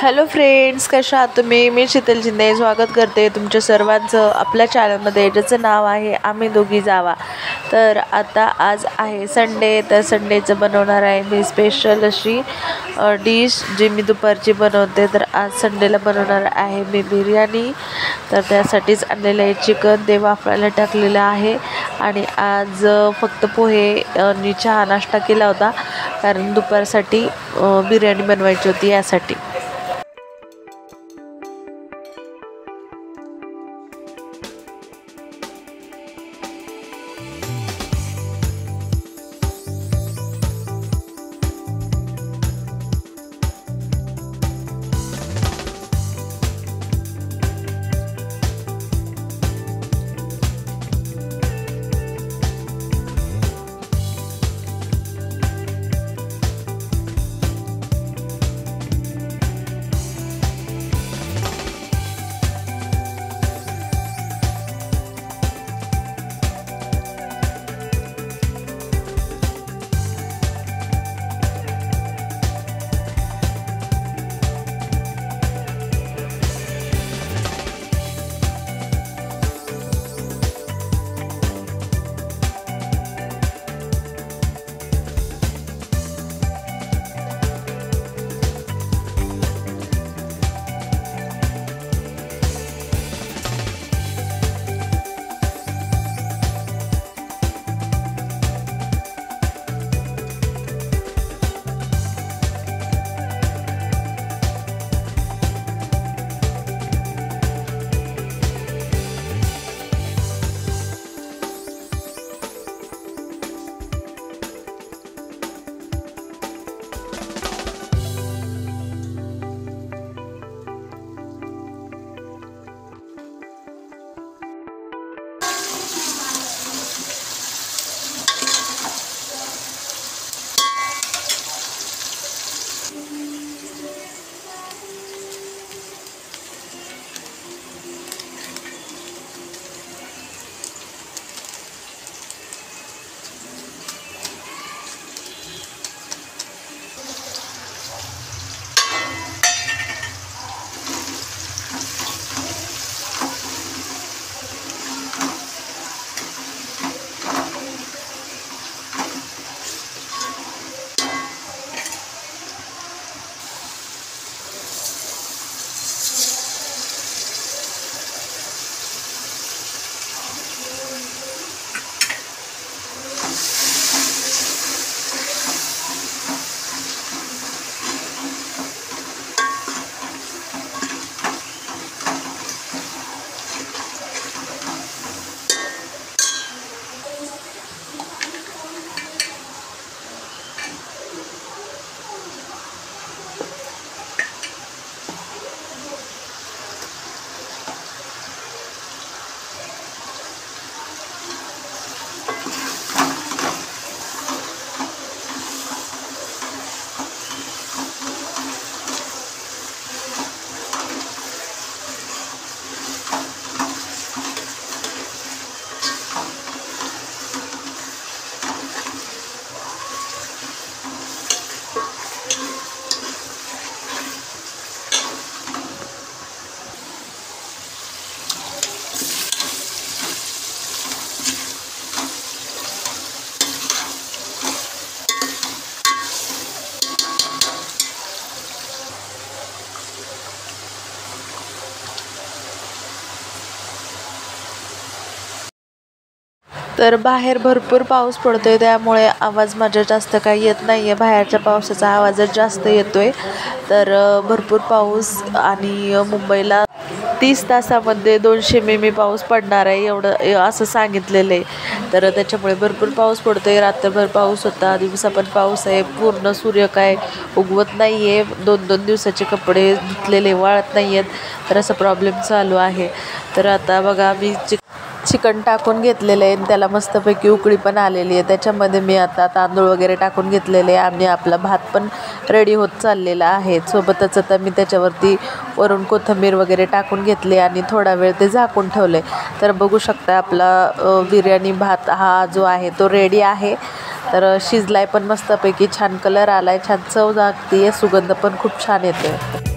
Hello friends, कशा आहात तुम्ही? मी शीतल शिंदे स्वागत करते तुमच्या सर्वांचं आपल्या चॅनलमध्ये, ज्याचं नाव आहे आम्ही दोघी जावा. तर आता आज आहे संडे, तर संडेचं बनवणार आहे मी स्पेशल अशी डिश जी मी दुपारची बनवते. तर आज संडेला बनवणार आहे मी बिर्याणी. तर त्यासाठीच आणलेलं आहे चिकन, ते वाफवायला टाकलेलं आहे. आणि आज फक्त पोहे आणि चहा नाश्ता केला होता, कारण दुपारसाठी बिर्याणी बनवायची होती यासाठी. तर बाहेर भरपूर पाऊस पडतोय, त्यामुळे आवाज माझा जास्त काही येत नाही आहे. बाहेरच्या पावसाचा आवाजच जास्त येतोय. तर भरपूर पाऊस, आणि मुंबईला 30 तासामध्ये 200 मिमी पाऊस पडणार आहे, एवढं असं सांगितलेलं आहे. तर त्याच्यामुळे भरपूर पाऊस पडतोय. रात्रभर पाऊस होता, दिवसा पण पाऊस आहे. पूर्ण सूर्य काय उगवत नाही आहे. 2-2 दिवसाचे कपडे धुतलेले वाळत नाही आहेत. तर असा प्रॉब्लेम चालू आहे. तर आता बघा, मी चिकन टाकून घेतलेलं आहे, त्याला मस्तपैकी उकळी पण आलेली आहे. त्याच्यामध्ये मी आता तांदूळ वगैरे टाकून घेतलेले आहे, आणि आपला भात पण रेडी होत चाललेला आहे. सोबतच आता मी त्याच्यावरती वरून कोथिंबीर वगैरे टाकून घेतले आणि थोडा वेळ ते झाकून ठेवले. तर बघू शकता, आपला बिर्याणी भात हा जो आहे तो रेडी आहे. तर शिजलाय पण मस्तपैकी, छान कलर आलाय, छान चव लागते, सुगंध पण खूप छान येतोय.